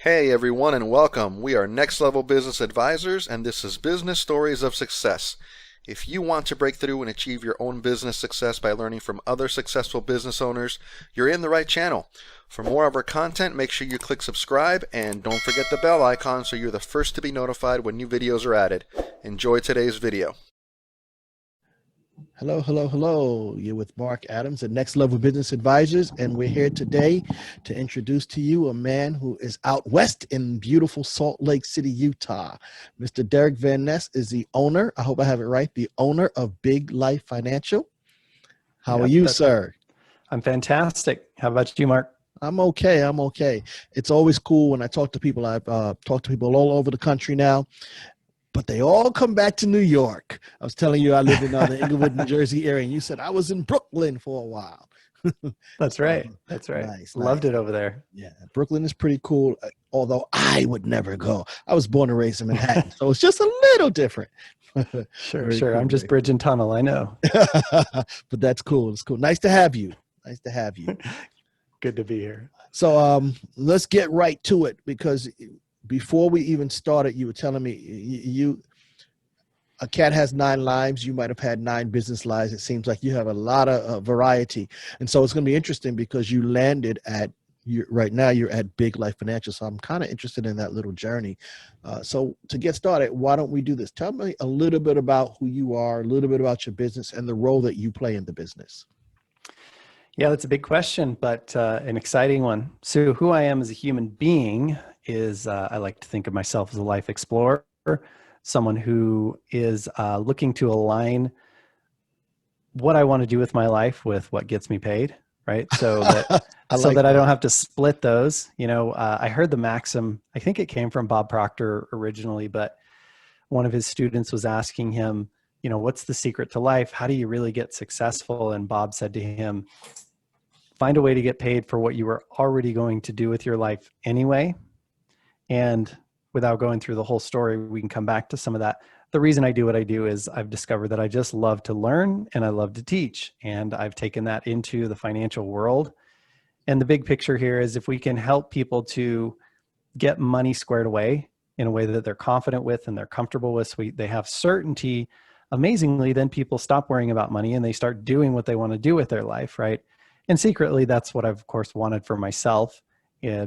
Hey everyone and welcome. We are Next Level Business Advisors and this is Business Stories of Success. If you want to break through and achieve your own business success by learning from other successful business owners, you're in the right channel. For more of our content, make sure you click subscribe and don't forget the bell icon so you're the first to be notified when new videos are added. Enjoy today's video. Hello, hello, hello. You're with Marc Adams at Next Level Business Advisors, and we're here today to introduce to you a man who is out west in beautiful Salt Lake City, Utah. Mr. Derick Van Ness is the owner, I hope I have it right, the owner of Big Life Financial. How are Yep, you, sir? I'm fantastic. How about you, Marc? I'm okay. I'm okay. It's always cool when I talk to people. I've talked to people all over the country now, but they all come back to New York. I was telling you I live in the Englewood, New Jersey area, and you said I was in Brooklyn for a while. That's right. That's right. Loved it over there. Yeah, Brooklyn is pretty cool, although I would never go. I was born and raised in Manhattan, so it's just a little different. Sure. Cool, I'm just bridge and tunnel. I know. But that's cool. It's cool. Nice to have you. Nice to have you. Good to be here. So let's get right to it, because before we even started, you were telling me a cat has 9 lives. You might have had 9 business lives. It seems like you have a lot of variety. And so it's going to be interesting because you landed right now you're at Big Life Financial. So I'm kind of interested in that little journey. So to get started, why don't we do this? Tell me a little bit about who you are, a little bit about your business and the role that you play in the business. Yeah, that's a big question, but an exciting one. So who I am as a human being is I like to think of myself as a life explorer, someone who is looking to align what I want to do with my life with what gets me paid, right? So that I don't have to split those. I heard the maxim, I think it came from Bob Proctor originally, but one of his students was asking him, what's the secret to life? How do you really get successful? And Bob said to him, find a way to get paid for what you were already going to do with your life anyway. And without going through the whole story, we can come back to some of that. The reason I do what I do is I've discovered that I just love to learn and I love to teach. And I've taken that into the financial world. And the big picture here is if we can help people to get money squared away in a way that they're confident with and they're comfortable with, so they have certainty, amazingly, then people stop worrying about money and they start doing what they want to do with their life, right? And secretly, that's what I've, of course, wanted for myself,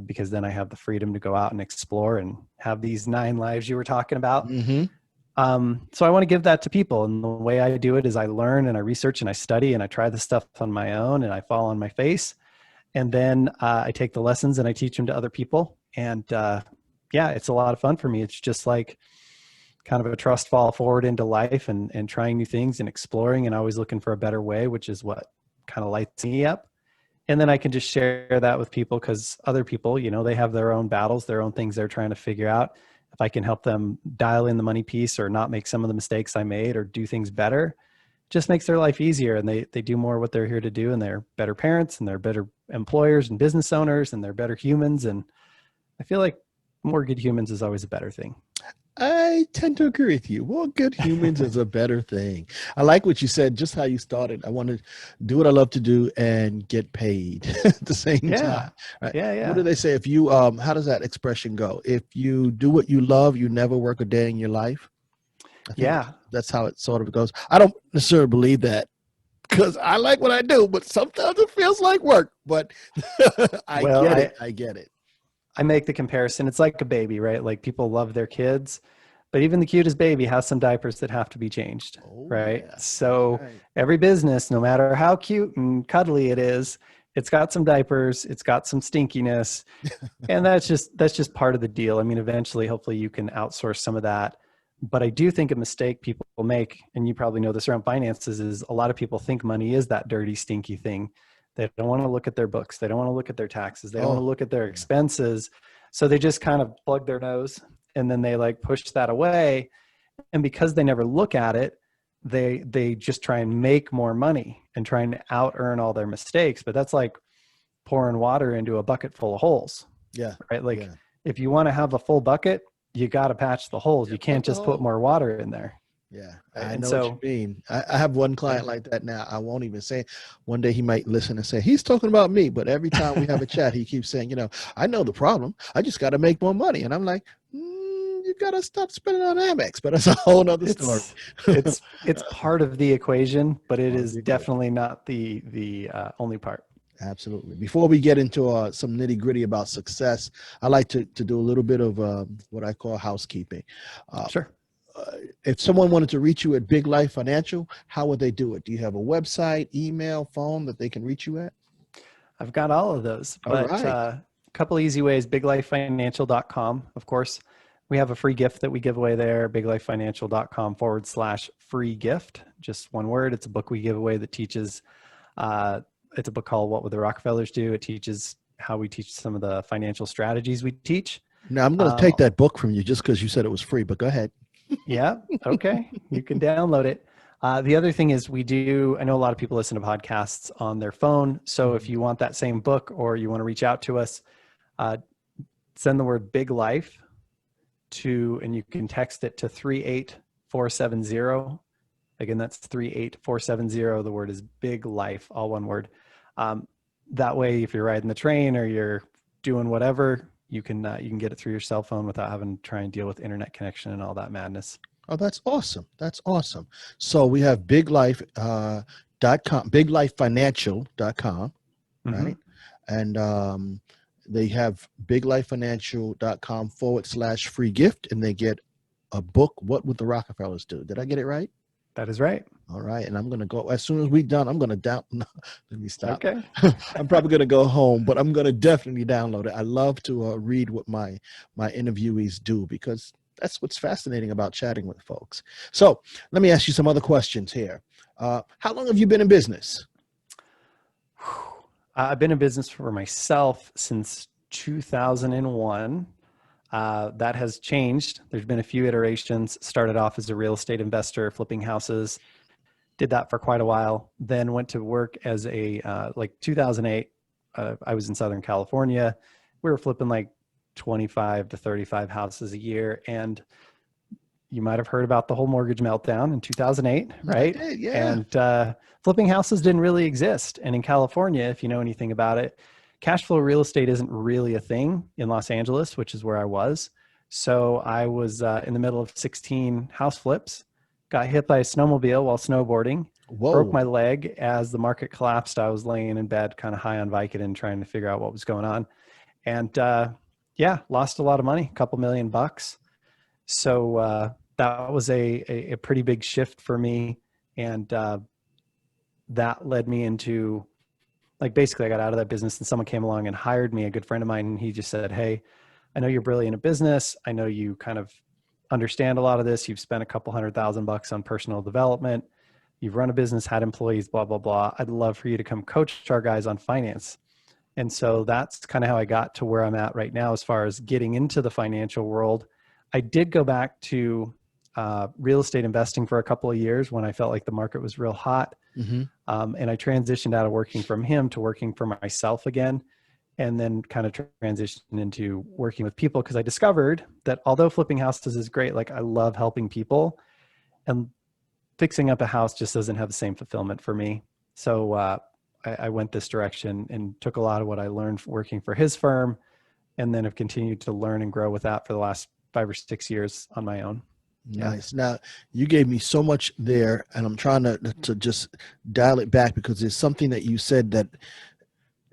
because then I have the freedom to go out and explore and have these 9 lives you were talking about. Mm-hmm. So I want to give that to people. And the way I do it is I learn and I research and I study and I try the stuff on my own and I fall on my face. And then I take the lessons and I teach them to other people. And it's a lot of fun for me. It's just like kind of a trust fall forward into life and trying new things and exploring and always looking for a better way, which is what kind of lights me up. And then I can just share that with people because other people, they have their own battles, their own things they're trying to figure out. If I can help them dial in the money piece or not make some of the mistakes I made or do things better, it just makes their life easier. And they do more what they're here to do. And they're better parents and they're better employers and business owners and they're better humans. And I feel like more good humans is always a better thing. I tend to agree with you. Well, good humans is a better thing. I like what you said, just how you started. I want to do what I love to do and get paid at the same time. Right? Yeah. What do they say? If you, how does that expression go? If you do what you love, you never work a day in your life. I think that's how it sort of goes. I don't necessarily believe that because I like what I do, but sometimes it feels like work. But I get it. I make the comparison. It's like a baby, right? Like people love their kids, but even the cutest baby has some diapers that have to be changed, right? Yeah. So every business, no matter how cute and cuddly it is, it's got some diapers, it's got some stinkiness, and that's just part of the deal. I mean, eventually, hopefully you can outsource some of that. But I do think a mistake people make, and you probably know this around finances, is a lot of people think money is that dirty, stinky thing. They don't want to look at their books. They don't want to look at their taxes. They don't want to look at their expenses. So they just kind of plug their nose and then they like push that away. And because they never look at it, they just try and make more money and try and out earn all their mistakes. But that's like pouring water into a bucket full of holes. Yeah. Right. Like if you want to have a full bucket, you got to patch the holes. You can't just put more water in there. Yeah, Right? I And know what you so, mean. I have one client like that now. I won't even say it. One day he might listen and say, he's talking about me. But every time we have a chat, he keeps saying, I know the problem. I just got to make more money. And I'm like, you got to stop spending on Amex. But that's a whole nother story. it's part of the equation, but it Part of is the equation. definitely not the only part. Absolutely. Before we get into some nitty gritty about success, I like to do a little bit of what I call housekeeping. Uh, Sure. if someone wanted to reach you at Big Life Financial, how would they do it? Do you have a website, email, phone that they can reach you at? I've got all of those, All but right. a couple easy ways, biglifefinancial.com. Of course, we have a free gift that we give away there, biglifefinancial.com/free gift. Just one word. It's a book we give away that teaches, it's a book called What Would the Rockefellers Do? It teaches how we teach some of the financial strategies we teach. Now, I'm going to take that book from you just because you said it was free, but go ahead. Yeah. Okay. You can download it. The other thing is I know a lot of people listen to podcasts on their phone. So if you want that same book or you want to reach out to us, send the word Big Life and you can text it to 38470. Again, that's 38470. The word is Big Life, all one word. That way, if you're riding the train or you're doing whatever, you can get it through your cell phone without having to try and deal with internet connection and all that madness. Oh, that's awesome. That's awesome. So we have biglife.com, biglifefinancial.com, right? And they have biglifefinancial.com/free gift, and they get a book, What Would the Rockefellers Do? Did I get it right? That is right. All right. And I'm going to go, as soon as we're done, I'm going to no, let me stop. Okay. I'm probably going to go home, but I'm going to definitely download it. I love to read what my interviewees do, because that's what's fascinating about chatting with folks. So let me ask you some other questions here. How long have you been in business? I've been in business for myself since 2001. That has changed. There's been a few iterations. Started off as a real estate investor, flipping houses. Did that for quite a while. Then went to work as like 2008. I was in Southern California. We were flipping like 25 to 35 houses a year. And you might have heard about the whole mortgage meltdown in 2008, right? I did, yeah. And flipping houses didn't really exist. And in California, if you know anything about it, cash flow real estate isn't really a thing in Los Angeles, which is where I was. So I was in the middle of 16 house flips, got hit by a snowmobile while snowboarding, Whoa. broke my leg as the market collapsed. I was laying in bed kind of high on Vicodin trying to figure out what was going on. And lost a lot of money, a couple $1,000,000. So that was a pretty big shift for me. And that led me into, like, basically I got out of that business and someone came along and hired me, a good friend of mine. And he just said, hey, I know you're brilliant at business. I know you kind of understand a lot of this. You've spent a couple $100,000 on personal development. You've run a business, had employees, blah, blah, blah. I'd love for you to come coach our guys on finance. And so that's kind of how I got to where I'm at right now as far as getting into the financial world. I did go back to real estate investing for a couple of years when I felt like the market was real hot. Mm-hmm. And I transitioned out of working from him to working for myself again, and then kind of transitioned into working with people, because I discovered that although flipping houses is great, like I love helping people, and fixing up a house just doesn't have the same fulfillment for me. So I went this direction and took a lot of what I learned working for his firm, and then have continued to learn and grow with that for the last 5 or 6 years on my own. Nice. Yeah. Now, you gave me so much there, and I'm trying to just dial it back, because there's something that you said that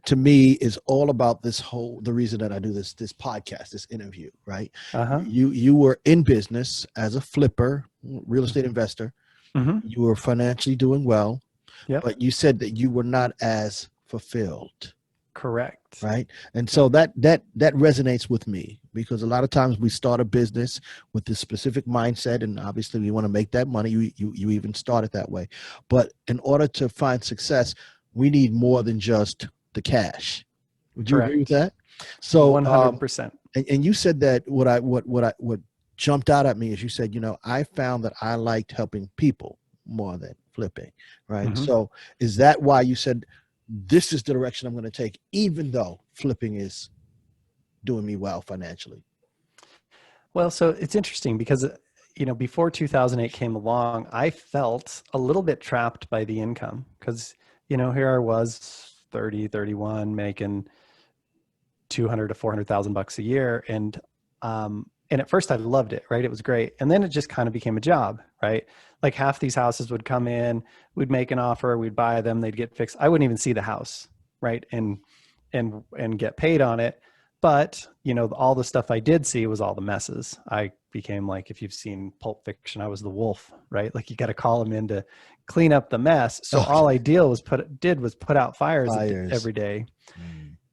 to me is all about the reason that I do this podcast, this interview, right? Uh-huh. You were in business as a flipper, real estate investor. Mm-hmm. You were financially doing well, Yep. but you said that you were not as fulfilled. Correct. Right. And so that resonates with me, because a lot of times we start a business with this specific mindset, and obviously we want to make that money. You even start it that way. But in order to find success, we need more than just the cash. Would you agree with that? So 100%. And you said that what jumped out at me is you said, I found that I liked helping people more than flipping. Right. Mm-hmm. So is that why you said, this is the direction I'm going to take, even though flipping is doing me well financially? Well, so it's interesting because before 2008 came along, I felt a little bit trapped by the income because, here I was 30, 31, making 200 to 400,000 bucks a year. And at first I loved it, right? It was great. And then it just kind of became a job, right? Like half these houses would come in, we'd make an offer, we'd buy them, they'd get fixed. I wouldn't even see the house, right? And get paid on it. But, all the stuff I did see was all the messes. I became like, if you've seen Pulp Fiction, I was the wolf, right? Like you got to call them in to clean up the mess. So all I did was put out fires. Every day.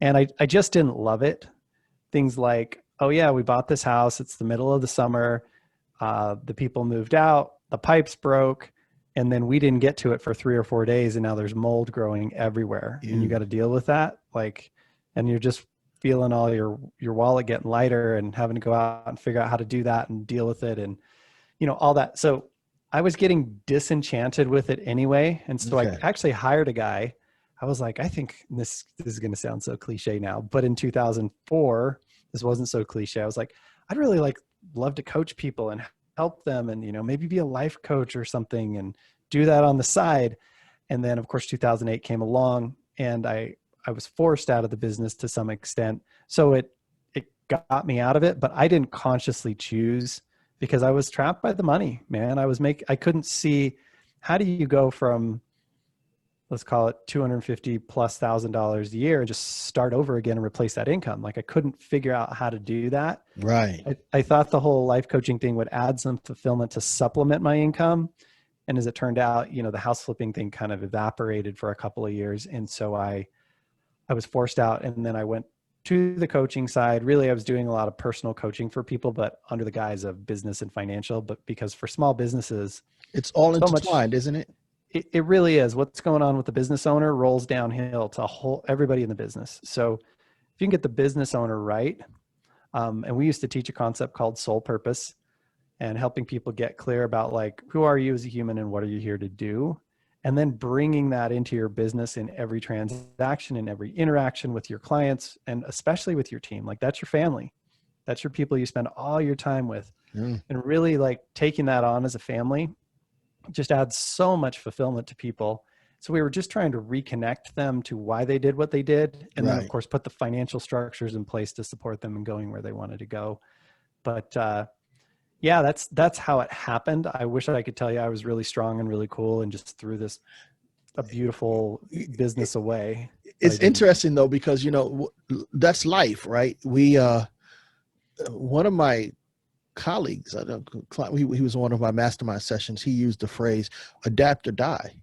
And I just didn't love it. Things like, oh yeah, we bought this house. It's the middle of the summer. The people moved out, the pipes broke, and then we didn't get to it for 3 or 4 days. And now there's mold growing everywhere and you got to deal with that. And you're just feeling all your wallet getting lighter and having to go out and figure out how to do that and deal with it. And, all that. So I was getting disenchanted with it anyway. And so I actually hired a guy. I was like, I think this is going to sound so cliche now, but in 2004, this wasn't so cliche. I was like, I'd really love to coach people and help them and, maybe be a life coach or something and do that on the side. And then of course, 2008 came along and I was forced out of the business to some extent. So it got me out of it, but I didn't consciously choose because I was trapped by the money, man. I couldn't see, how do you go from, let's call it $250,000+ a year and just start over again and replace that income? Like I couldn't figure out how to do that. Right. I thought the whole life coaching thing would add some fulfillment to supplement my income. And as it turned out, the house flipping thing kind of evaporated for a couple of years. And so I was forced out, and then I went to the coaching side. Really, I was doing a lot of personal coaching for people, but under the guise of business and financial. But because for small businesses, it's all intertwined, isn't it? It really is. What's going on with the business owner rolls downhill to everybody in the business. So if you can get the business owner right, and we used to teach a concept called soul purpose, and helping people get clear about who are you as a human and what are you here to do? And then bringing that into your business in every transaction, in every interaction with your clients, and especially with your team. That's your family. That's your people you spend all your time with. And really taking that on as a family just adds so much fulfillment to people. So we were just trying to reconnect them to why they did what they did. And then of course, put the financial structures in place to support them in going where they wanted to go. But, yeah, that's how it happened. I wish I could tell you I was really strong and really cool and just threw a beautiful business away. It's interesting though, because, that's life, right? One of my colleagues, he was on one of my mastermind sessions. He used the phrase adapt or die.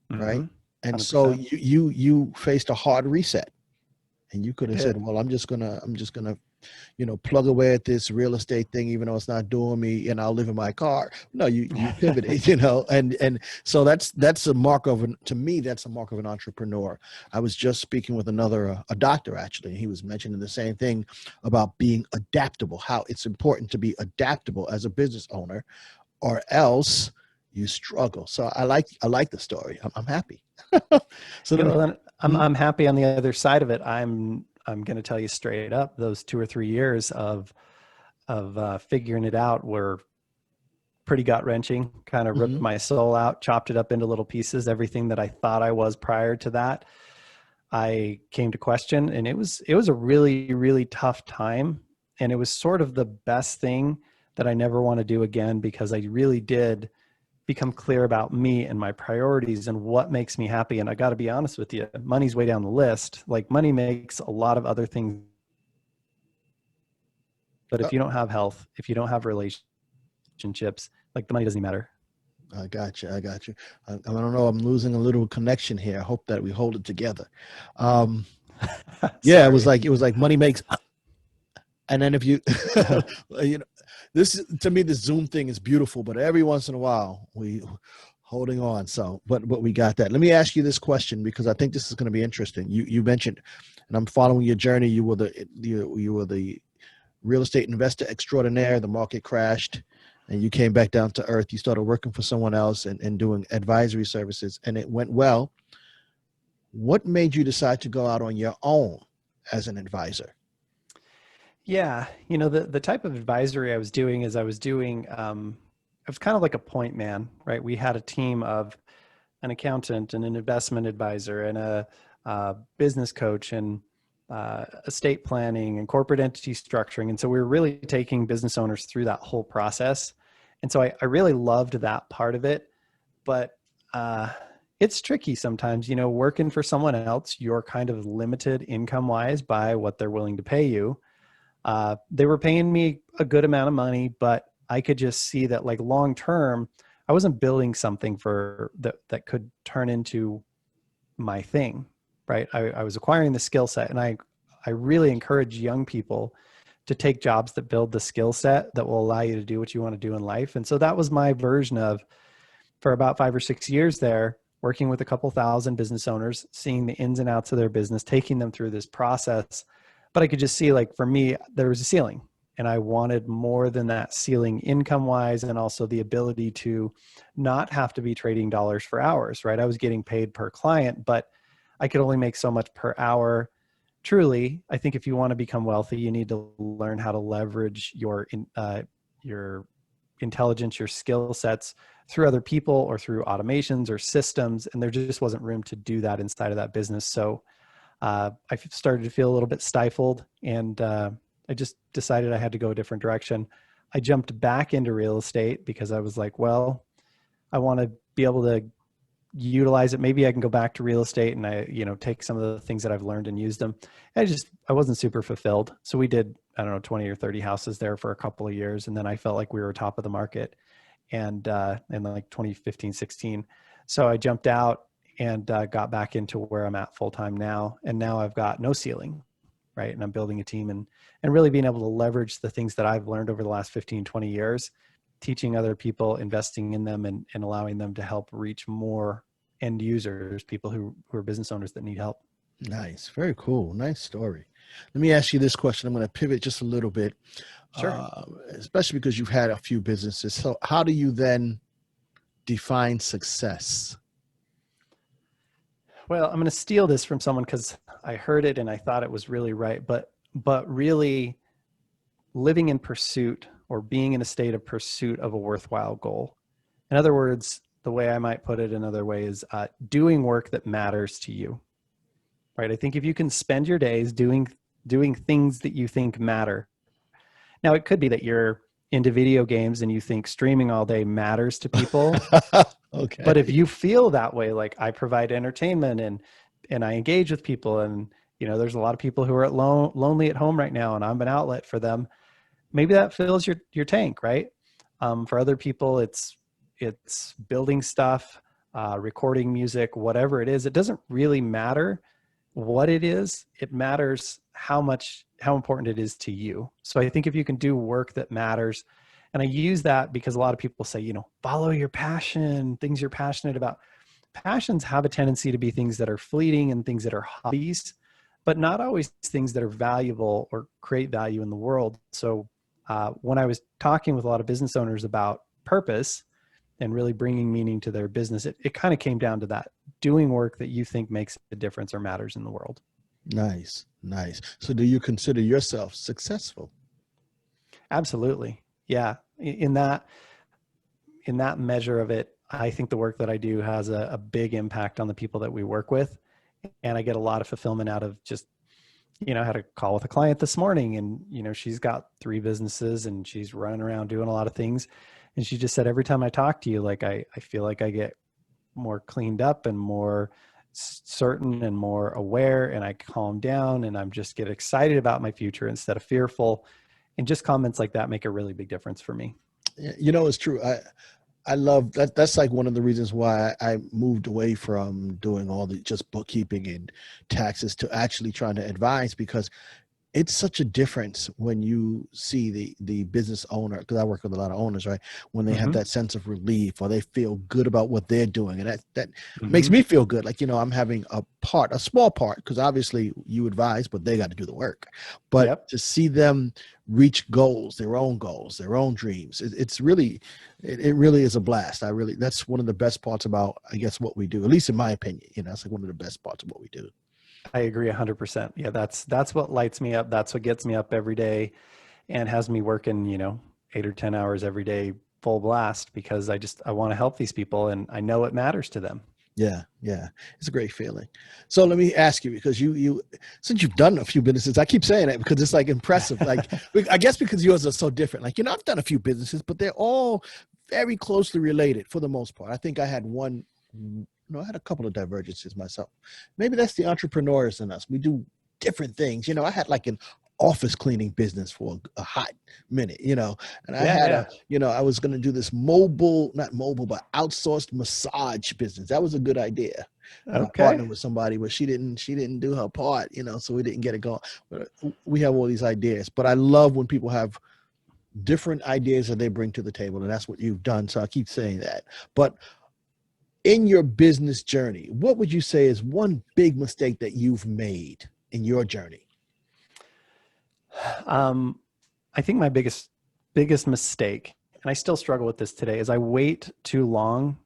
Right. And 100%. So you faced a hard reset and you could have said, well, I'm just gonna plug away at this real estate thing, even though it's not doing me, and I'll live in my car. No, you pivoted, and so that's a mark of to me, that's a mark of an entrepreneur. I was just speaking with a doctor, actually. He was mentioning the same thing about being adaptable, how it's important to be adaptable as a business owner, or else you struggle. So I like the story. I'm happy. So I'm happy on the other side of it. I'm going to tell you straight up, those 2 or 3 years of figuring it out were pretty gut wrenching, kind of ripped my soul out, chopped it up into little pieces. Everything that I thought I was prior to that, I came to question, and it was a really, really tough time. And it was sort of the best thing that I never want to do again, because I really did become clear about me and my priorities and what makes me happy. And I got to be honest with you, money's way down the list. Money makes a lot of other things. But if you don't have health, if you don't have relationships, the money doesn't matter. I got you. I don't know. I'm losing a little connection here. I hope that we hold it together. Yeah, it was like money makes, and then if you, this to me, this Zoom thing is beautiful, but every once in a while we holding on. So, but we got that. Let me ask you this question, because I think this is going to be interesting. You mentioned, and I'm following your journey. You were the real estate investor extraordinaire. The market crashed, and you came back down to earth. You started working for someone else and doing advisory services, and it went well. What made you decide to go out on your own as an advisor? Yeah. The type of advisory I was doing is I was doing was kind of like a point man, right? We had a team of an accountant and an investment advisor and a business coach and estate planning and corporate entity structuring. And so we were really taking business owners through that whole process. And so I really loved that part of it, but it's tricky sometimes, you know, working for someone else, you're kind of limited income wise by what they're willing to pay you. They were paying me a good amount of money, but I could just see that like long term, I wasn't building something for that could turn into my thing, right? I was acquiring the skill set, and I really encourage young people to take jobs that build the skill set that will allow you to do what you want to do in life. And so that was my version of, for about 5 or 6 years there, working with a couple thousand business owners, seeing the ins and outs of their business, taking them through this process. But I could just see, like, for me, there was a ceiling, and I wanted more than that ceiling income wise, and also the ability to not have to be trading dollars for hours, right? I was getting paid per client, but I could only make so much per hour. Truly, I think if you want to become wealthy, you need to learn how to leverage your intelligence, your skill sets through other people or through automations or systems. And there just wasn't room to do that inside of that business. So I started to feel a little bit stifled, and I just decided I had to go a different direction. I jumped back into real estate because I was like, well, I want to be able to utilize it. Maybe I can go back to real estate and I, take some of the things that I've learned and use them. I wasn't super fulfilled. So we did, I don't know, 20 or 30 houses there for a couple of years. And then I felt like we were top of the market, and in like 2015, 16. So I jumped out and got back into where I'm at full time now. And now I've got no ceiling, right? And I'm building a team and really being able to leverage the things that I've learned over the last 15, 20 years, teaching other people, investing in them, and allowing them to help reach more end users, people who are business owners that need help. Nice. Very cool. Nice story. Let me ask you this question. I'm going to pivot just a little bit, Sure. Especially because you've had a few businesses. So how do you then define success? Well, I'm going to steal this from someone because I heard it and I thought it was really right, but really living in pursuit, or being in a state of pursuit of a worthwhile goal. In other words, the way I might put it another way is doing work that matters to you, right? I think if you can spend your days doing things that you think matter. Now, it could be that you're into video games and you think streaming all day matters to people. Okay. But if you feel that way, like I provide entertainment and I engage with people, and there's a lot of people who are lonely at home right now, and I'm an outlet for them. Maybe that fills your tank, right? For other people, it's building stuff, recording music, whatever it is. It doesn't really matter what it is. It matters how important it is to you. So I think if you can do work that matters, and I use that because a lot of people say, follow your passion, things you're passionate about. Passions have a tendency to be things that are fleeting and things that are hobbies, but not always things that are valuable or create value in the world. So when I was talking with a lot of business owners about purpose and really bringing meaning to their business, it kind of came down to that: doing work that you think makes a difference or matters in the world. Nice. So do you consider yourself successful? Absolutely. Yeah. In that measure of it, I think the work that I do has a big impact on the people that we work with. And I get a lot of fulfillment out of just, I had a call with a client this morning, and, she's got 3 businesses and she's running around doing a lot of things. And she just said, every time I talk to you, like, I feel like I get more cleaned up and more certain and more aware, and I calm down, and I'm just get excited about my future instead of fearful. And just comments like that make a really big difference for me. It's true. I love that. That's like one of the reasons why I moved away from doing all the just bookkeeping and taxes to actually trying to advise, because it's such a difference when you see the business owner, because I work with a lot of owners, right? When they have that sense of relief, or they feel good about what they're doing. And that makes me feel good. Like, I'm having a small part, because obviously you advise, but they got to do the work. But to see them reach goals, their own dreams, it really is a blast. That's one of the best parts about, I guess, what we do, at least in my opinion. It's like one of the best parts of what we do. I agree 100%. Yeah, that's what lights me up. That's what gets me up every day and has me working, 8 or 10 hours every day full blast because I want to help these people and I know it matters to them. Yeah, yeah, it's a great feeling. So let me ask you, because you since you've done a few businesses, I keep saying that because it's like impressive. Like, I guess because yours are so different. Like, I've done a few businesses, but they're all very closely related for the most part. I think I had one. I had a couple of divergences myself. Maybe that's the entrepreneurs in us. We do different things. I had like an office cleaning business for a hot minute, and I had I was going to do this not mobile, but outsourced massage business. That was a good idea. And I partnered with somebody, but she didn't do her part, so we didn't get it going. But we have all these ideas, but I love when people have different ideas that they bring to the table, and that's what you've done. So I keep saying that. But in your business journey, what would you say is one big mistake that you've made in your journey? I think my biggest mistake, and I still struggle with this today, is I wait too long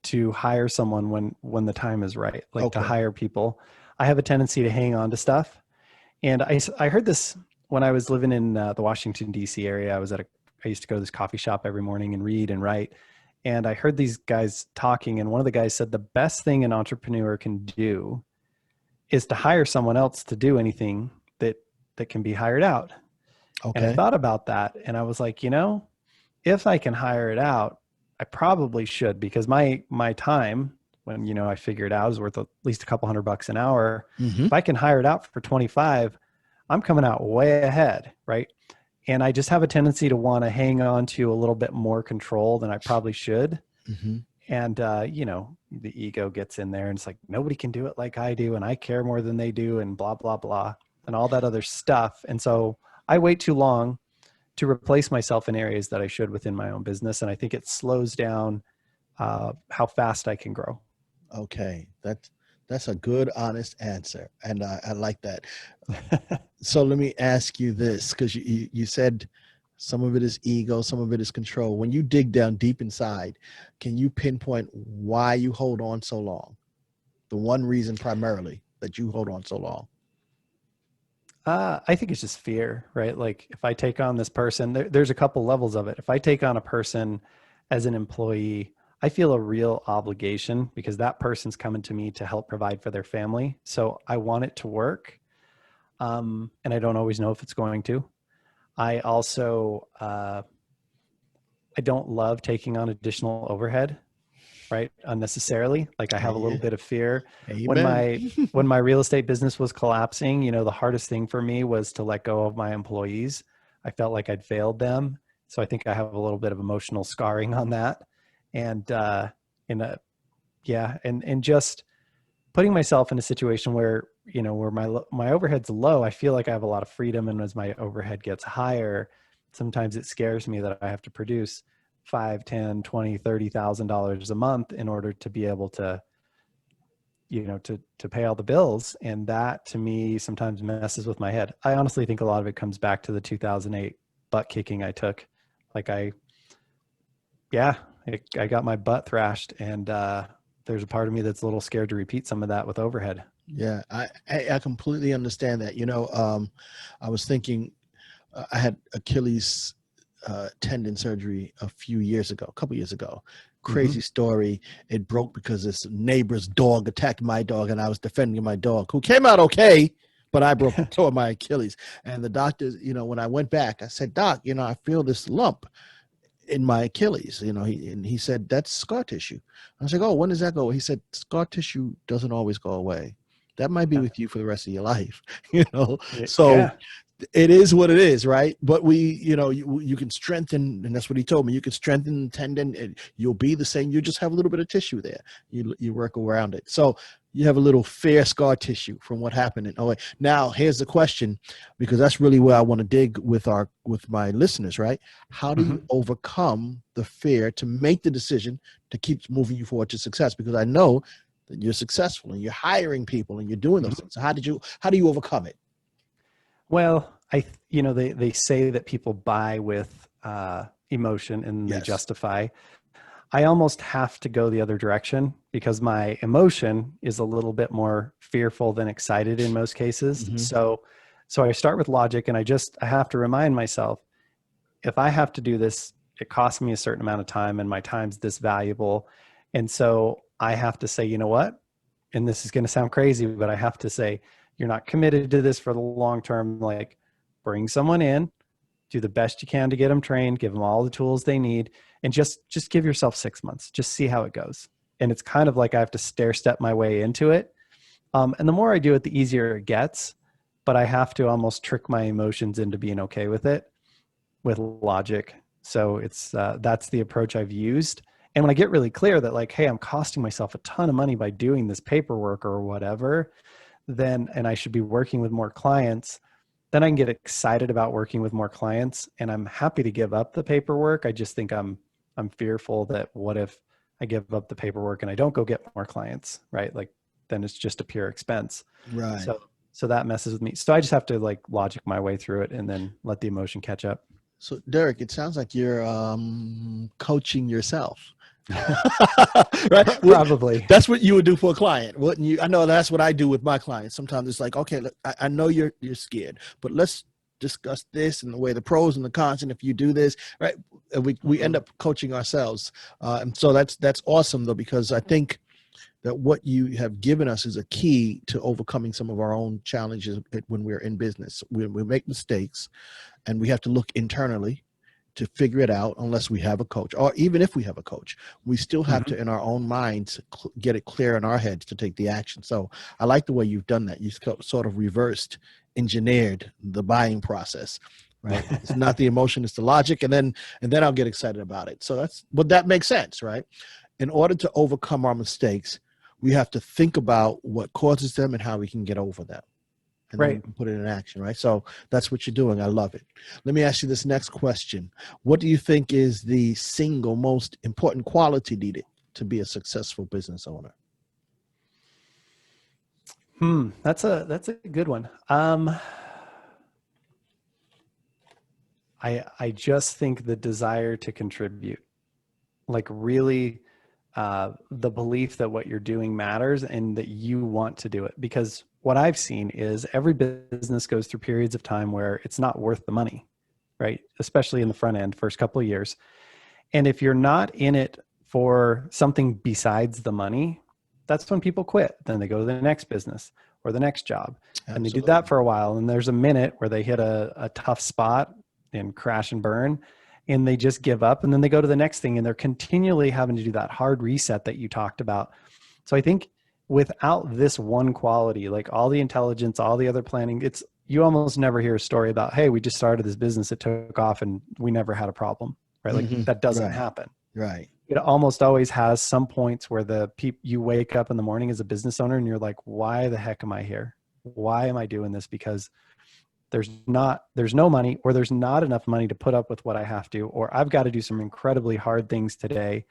to hire someone when the time is right, like to hire people. I have a tendency to hang on to stuff. And I heard this when I was living in the Washington, D.C. area. I used to go to this coffee shop every morning and read and write. And I heard these guys talking, and one of the guys said the best thing an entrepreneur can do is to hire someone else to do anything that can be hired out. Okay. And I thought about that, and I was like, if I can hire it out, I probably should, because my time, when I figured out, is worth at least a couple $100 an hour. Mm-hmm. If I can hire it out for 25, I'm coming out way ahead, right? And I just have a tendency to want to hang on to a little bit more control than I probably should. Mm-hmm. And, the ego gets in there, and it's like, nobody can do it like I do, and I care more than they do, and blah, blah, blah, and all that other stuff. And so I wait too long to replace myself in areas that I should within my own business. And I think it slows down how fast I can grow. Okay. That's a good, honest answer. And I like that. So let me ask you this, because you said some of it is ego, some of it is control. When you dig down deep inside, can you pinpoint why you hold on so long? The one reason primarily that you hold on so long? I think it's just fear, right? Like, if I take on this person, there's a couple levels of it. If I take on a person as an employee, I feel a real obligation because that person's coming to me to help provide for their family. So I want it to work. And I don't always know if it's going to. I also, I don't love taking on additional overhead, right? Unnecessarily. Like, I have a little bit of fear. When my real estate business was collapsing, the hardest thing for me was to let go of my employees. I felt like I'd failed them. So I think I have a little bit of emotional scarring on that. And, and just putting myself in a situation where, where my overhead's low, I feel like I have a lot of freedom. And as my overhead gets higher, sometimes it scares me that I have to produce $5,000, $10,000, $20,000, $30,000 a month in order to be able to, to pay all the bills. And that, to me, sometimes messes with my head. I honestly think a lot of it comes back to the 2008 butt kicking I took. Like, I got my butt thrashed, and there's a part of me that's a little scared to repeat some of that with overhead. Yeah, I completely understand that. I was thinking, I had Achilles tendon surgery a couple years ago. Crazy story. It broke because this neighbor's dog attacked my dog, and I was defending my dog, who came out okay, but I tore my Achilles. And the doctor, when I went back, I said, "Doc, I feel this lump in my Achilles." He said, "That's scar tissue." I was like, "Oh, when does that go?" He said, "Scar tissue doesn't always go away. That might be with you for the rest of your life." So it is what it is, right? But you can strengthen, and that's what he told me. You can strengthen the tendon, and you'll be the same. You just have a little bit of tissue there. You work around it. So you have a little fair scar tissue from what happened. Now here's the question, because that's really where I want to dig with my listeners, right? How do you overcome the fear to make the decision to keep moving you forward to success? Because I know that you're successful and you're hiring people and you're doing those things. So how do you overcome it? Well, they say that people buy with emotion and they justify. I almost have to go the other direction because my emotion is a little bit more fearful than excited in most cases. Mm-hmm. So I start with logic, and I have to remind myself, if I have to do this, it costs me a certain amount of time and my time's this valuable. And so I have to say, you know what? And this is going to sound crazy, but I have to say, you're not committed to this for the long term. Like, bring someone in, do the best you can to get them trained, give them all the tools they need, and just give yourself 6 months. Just see how it goes. And it's kind of like I have to stair step my way into it. And the more I do it, the easier it gets. But I have to almost trick my emotions into being okay with it, with logic. So it's that's the approach I've used. And when I get really clear that, like, hey, I'm costing myself a ton of money by doing this paperwork or whatever, then, and I should be working with more clients, then I can get excited about working with more clients, and I'm happy to give up the paperwork. I just think I'm fearful that what if I give up the paperwork and I don't go get more clients, right? Like, then it's just a pure expense. Right. So that messes with me. So I just have to, like, logic my way through it and then let the emotion catch up. So Derek, it sounds like you're coaching yourself. Right? Probably. That's what you would do for a client, wouldn't you? I know that's what I do with my clients. Sometimes it's like, okay, look, I know you're scared, but let's discuss this and the way the pros and the cons. And if you do this, right, we end up coaching ourselves. And so that's awesome though, because I think that what you have given us is a key to overcoming some of our own challenges when we're in business. We make mistakes and we have to look internally to figure it out, unless we have a coach, or even if we have a coach, we still have to, in our own minds, get it clear in our heads to take the action. So I like the way you've done that. You sort of reversed engineered the buying process, right? It's not the emotion, it's the logic. And then I'll get excited about it. So that makes sense, right? In order to overcome our mistakes, we have to think about what causes them and how we can get over them. And then we can put it in action, right? So that's what you're doing. I love it. Let me ask you this next question. What do you think is the single most important quality needed to be a successful business owner? That's a good one. I just think the desire to contribute, like, really, the belief that what you're doing matters and that you want to do it. Because what I've seen is every business goes through periods of time where it's not worth the money, right? Especially in the front end, first couple of years. And if you're not in it for something besides the money, that's when people quit. Then they go to the next business or the next job. Absolutely. And they do that for a while. And there's a minute where they hit a tough spot and crash and burn, and they just give up. And then they go to the next thing, and they're continually having to do that hard reset that you talked about. So I think without this one quality, like all the intelligence, all the other planning, you almost never hear a story about, hey, we just started this business, it took off and we never had a problem, right? Like that doesn't happen. Right. It almost always has some points where you wake up in the morning as a business owner and you're like, why the heck am I here? Why am I doing this? Because there's no money, or there's not enough money to put up with what I have to, or I've got to do some incredibly hard things today,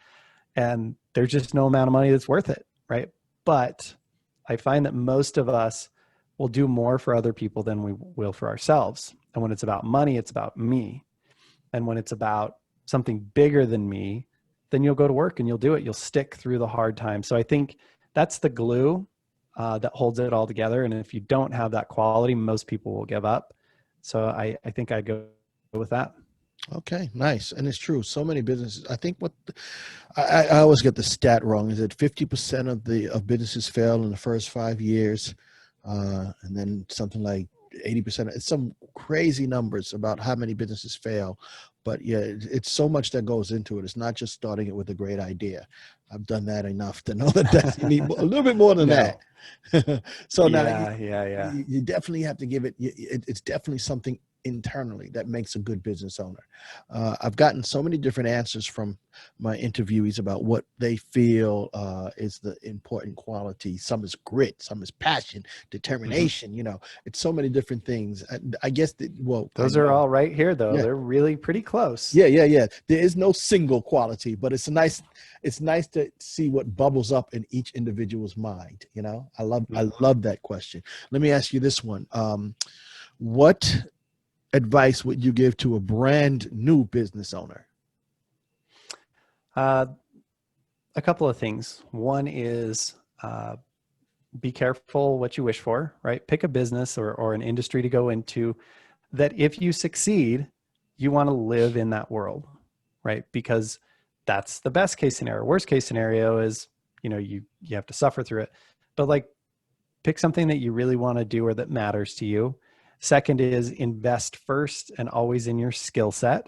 and there's just no amount of money that's worth it, right? But I find that most of us will do more for other people than we will for ourselves. And when it's about money, it's about me. And when it's about something bigger than me, then you'll go to work and you'll do it. You'll stick through the hard times. So I think that's the glue that holds it all together. And if you don't have that quality, most people will give up. So I think I'd go with that. Okay, nice. And it's true. So many businesses, I think I always get the stat wrong, is that 50% of businesses fail in the first 5 years. And then something like 80%, it's some crazy numbers about how many businesses fail. But yeah, it's so much that goes into it. It's not just starting it with a great idea. I've done that enough to know that you need a little bit more than that. So now you definitely have to give it, it's definitely something internally that makes a good business owner. I've gotten so many different answers from my interviewees about what they feel is the important quality. Some is grit, some is passion, determination. You know, it's so many different things. I guess those are all right here though. Yeah. They're really pretty close. Yeah. There is no single quality, but it's nice to see what bubbles up in each individual's mind. You know, I love that question. Let me ask you this one. What advice would you give to a brand new business owner? A couple of things. One is be careful what you wish for, right? Pick a business or an industry to go into that if you succeed, you want to live in that world, right? Because that's the best case scenario. Worst case scenario is, you have to suffer through it. But like, pick something that you really want to do or that matters to you. Second is invest first and always in your skill set.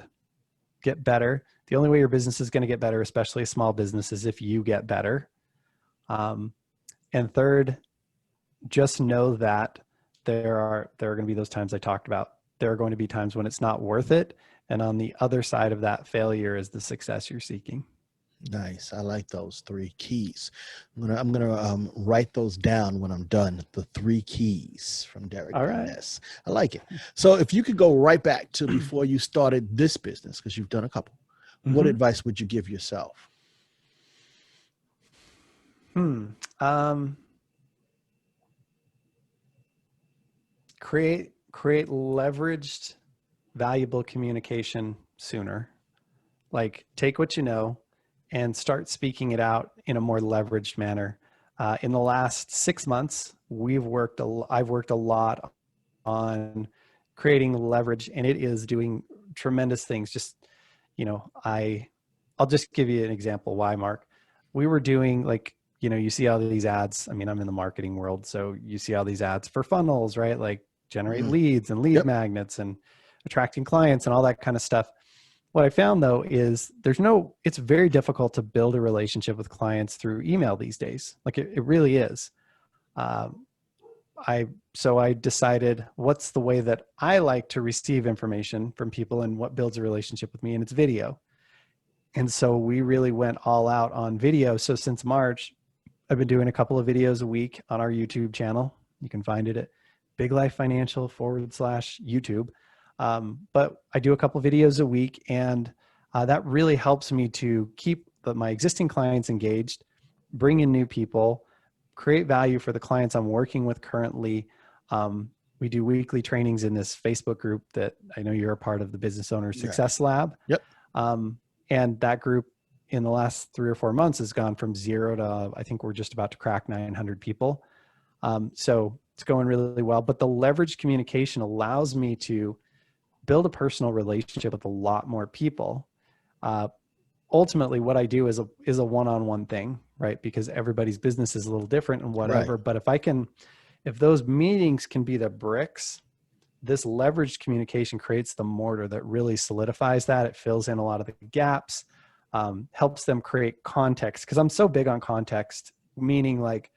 Get better. The only way your business is going to get better, especially a small business, is if you get better. And third, just know that there are going to be those times I talked about. There are going to be times when it's not worth it. And on the other side of that failure is the success you're seeking. Nice. I like those 3 keys. I'm gonna write those down when I'm done. The 3 keys from Derick Van Ness. I like it. So if you could go right back to before you started this business, because you've done a couple, what advice would you give yourself? Create leveraged, valuable communication sooner. Like, take what you know and start speaking it out in a more leveraged manner. In the last 6 months, I've worked a lot on creating leverage, and it is doing tremendous things. Just, I'll just give you an example why, Marc. We were doing, like, you see all these ads. I mean, I'm in the marketing world, so you see all these ads for funnels, right? Like generate leads and lead magnets and attracting clients and all that kind of stuff. What I found though is it's very difficult to build a relationship with clients through email these days. Like it really is. So I decided, what's the way that I like to receive information from people and what builds a relationship with me, and it's video. And so we really went all out on video. So since March, I've been doing a couple of videos a week on our YouTube channel. You can find it at biglifefinancial/YouTube. But I do a couple of videos a week, and that really helps me to keep my existing clients engaged, bring in new people, create value for the clients I'm working with currently. We do weekly trainings in this Facebook group that I know you're a part of, the Business Owner Success Lab. Yep. And that group in the last 3 or 4 months has gone from 0 to, I think we're just about to crack 900 people. So it's going really well, but the leveraged communication allows me to build a personal relationship with a lot more people. Ultimately, what I do is a one-on-one thing, right? Because everybody's business is a little different and whatever. Right. But if those meetings can be the bricks, this leveraged communication creates the mortar that really solidifies that. It fills in a lot of the gaps, helps them create context. Because I'm so big on context, meaning like,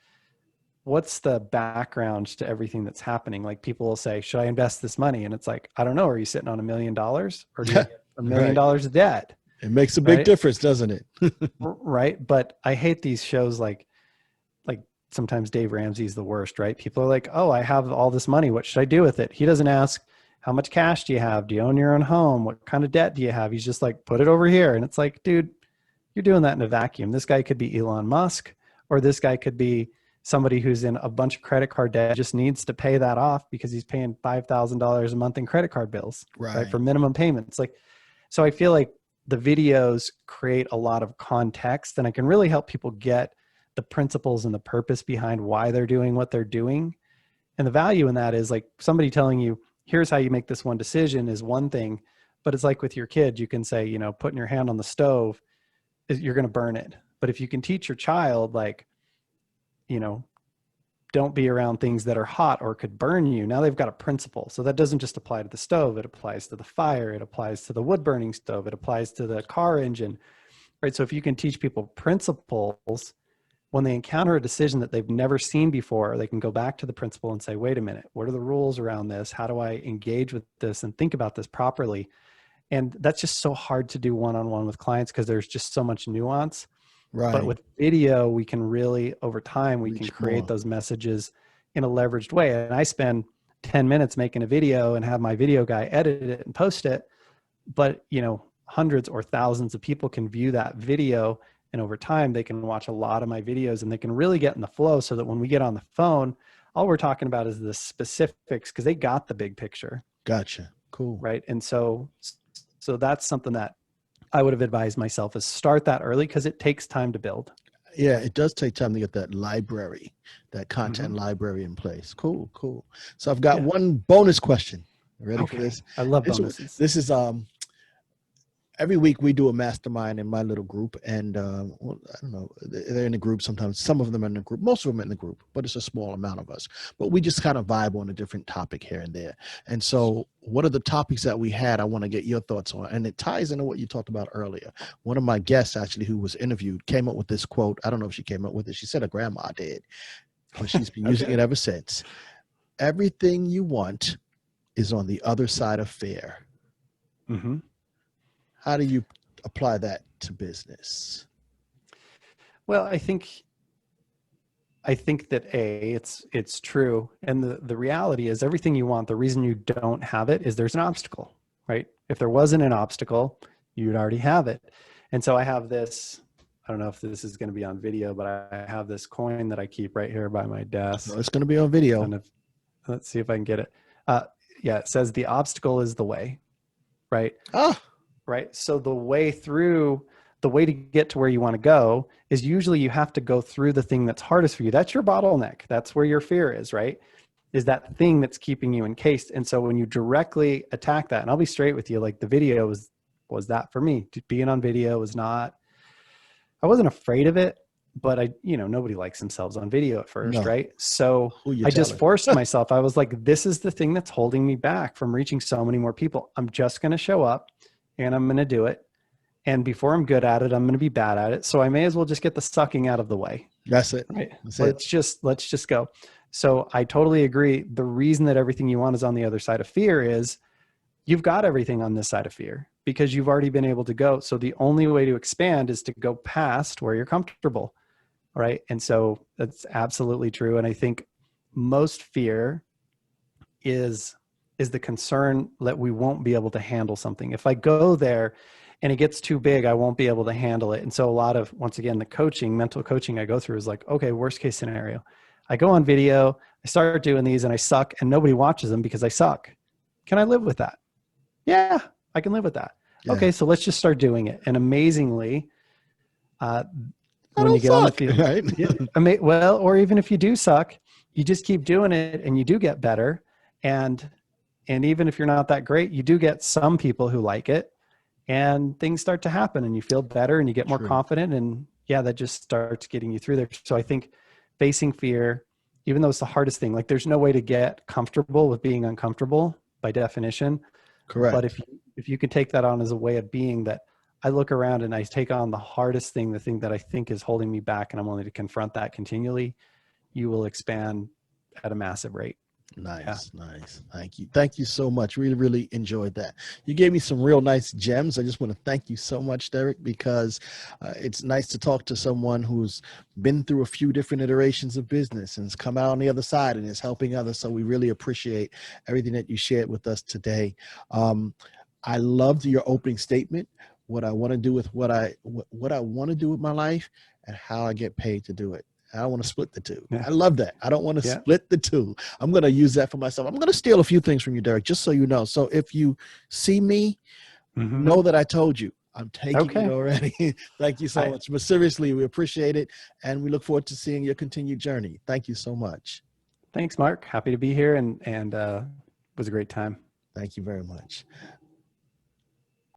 what's the background to everything that's happening? Like, people will say, should I invest this money? And it's like, I don't know. Are you sitting on $1 million or do you have $1 million of debt? It makes a big difference, doesn't it? Right. But I hate these shows like sometimes Dave Ramsey's the worst, right? People are like, oh, I have all this money. What should I do with it? He doesn't ask, how much cash do you have? Do you own your own home? What kind of debt do you have? He's just like, put it over here. And it's like, dude, you're doing that in a vacuum. This guy could be Elon Musk, or this guy could be somebody who's in a bunch of credit card debt, just needs to pay that off because he's paying $5,000 a month in credit card bills, right? For minimum payments. Like, so I feel like the videos create a lot of context, and I can really help people get the principles and the purpose behind why they're doing what they're doing. And the value in that is, like, somebody telling you, here's how you make this one decision is one thing, but it's like with your kid, you can say, putting your hand on the stove, you're going to burn it. But if you can teach your child, like, don't be around things that are hot or could burn you. Now they've got a principle. So that doesn't just apply to the stove. It applies to the fire. It applies to the wood burning stove. It applies to the car engine, right? So if you can teach people principles, when they encounter a decision that they've never seen before, they can go back to the principle and say, wait a minute, what are the rules around this? How do I engage with this and think about this properly? And that's just so hard to do one-on-one with clients because there's just so much nuance. Right. But with video, we can really, over time, we can create those messages in a leveraged way. And I spend 10 minutes making a video and have my video guy edit it and post it. But, hundreds or thousands of people can view that video. And over time, they can watch a lot of my videos and they can really get in the flow so that when we get on the phone, all we're talking about is the specifics because they got the big picture. Gotcha. Cool. Right. And so that's something that I would have advised myself is start that early because it takes time to build. Yeah, it does take time to get that library, that content library in place. Cool. So I've got one bonus question. Ready for this? I love bonuses. This is every week we do a mastermind in my little group, and well, I don't know, they're in the group sometimes. Some of them are in the group, most of them are in the group, but it's a small amount of us. But we just kind of vibe on a different topic here and there. And so one of the topics that we had, I want to get your thoughts on, and it ties into what you talked about earlier. One of my guests, actually, who was interviewed, came up with this quote. I don't know if she came up with it. She said her grandma did, but she's been using it ever since. Everything you want is on the other side of fear. Mm-hmm. How do you apply that to business? Well, I think that it's true. And the reality is everything you want, the reason you don't have it is there's an obstacle, right? If there wasn't an obstacle, you'd already have it. And so I have this, I don't know if this is going to be on video, but I have this coin that I keep right here by my desk. No, it's going to be on video. Kind of, let's see if I can get it. Yeah, it says the obstacle is the way, right? Right. So the way to get to where you want to go is usually you have to go through the thing that's hardest for you. That's your bottleneck. That's where your fear is, right? Is that thing that's keeping you encased. And so when you directly attack that, and I'll be straight with you, like the video was that for me. Being on video was not, I wasn't afraid of it, but nobody likes themselves on video at first, right? So I just forced myself. I was like, this is the thing that's holding me back from reaching so many more people. I'm just going to show up and I'm going to do it. And before I'm good at it, I'm going to be bad at it. So I may as well just get the sucking out of the way. That's it. Right. Let's just go. So I totally agree. The reason that everything you want is on the other side of fear is you've got everything on this side of fear because you've already been able to go. So the only way to expand is to go past where you're comfortable. Right. And so that's absolutely true. And I think most fear is the concern that we won't be able to handle something. If I go there and it gets too big, I won't be able to handle it. And so a lot of, once again, the mental coaching I go through is like, okay, worst case scenario. I go on video, I start doing these and I suck and nobody watches them because I suck. Can I live with that? Yeah, I can live with that. Yeah. Okay, so let's just start doing it. And amazingly, when you get on the field, right? Well, or even if you do suck, you just keep doing it and you do get better. And even if you're not that great, you do get some people who like it and things start to happen and you feel better and you get more confident. And yeah, that just starts getting you through there. So I think facing fear, even though it's the hardest thing, like there's no way to get comfortable with being uncomfortable by definition. Correct. But if you can take that on as a way of being, that I look around and I take on the hardest thing, the thing that I think is holding me back, and I'm willing to confront that continually, you will expand at a massive rate. Nice. Thank you so much. Really, really enjoyed that. You gave me some real nice gems. I just want to thank you so much, Derrick, because it's nice to talk to someone who's been through a few different iterations of business and has come out on the other side and is helping others. So we really appreciate everything that you shared with us today. I loved your opening statement, what I want to do with what I want to do with my life and how I get paid to do it. I want to split the two. Yeah. I love that. I don't want to split the two. I'm going to use that for myself. I'm going to steal a few things from you, Derrick, just so you know. So if you see me, know that I told you. I'm taking it already. Thank you so much. But seriously, we appreciate it. And we look forward to seeing your continued journey. Thank you so much. Thanks, Marc. Happy to be here. And it was a great time. Thank you very much.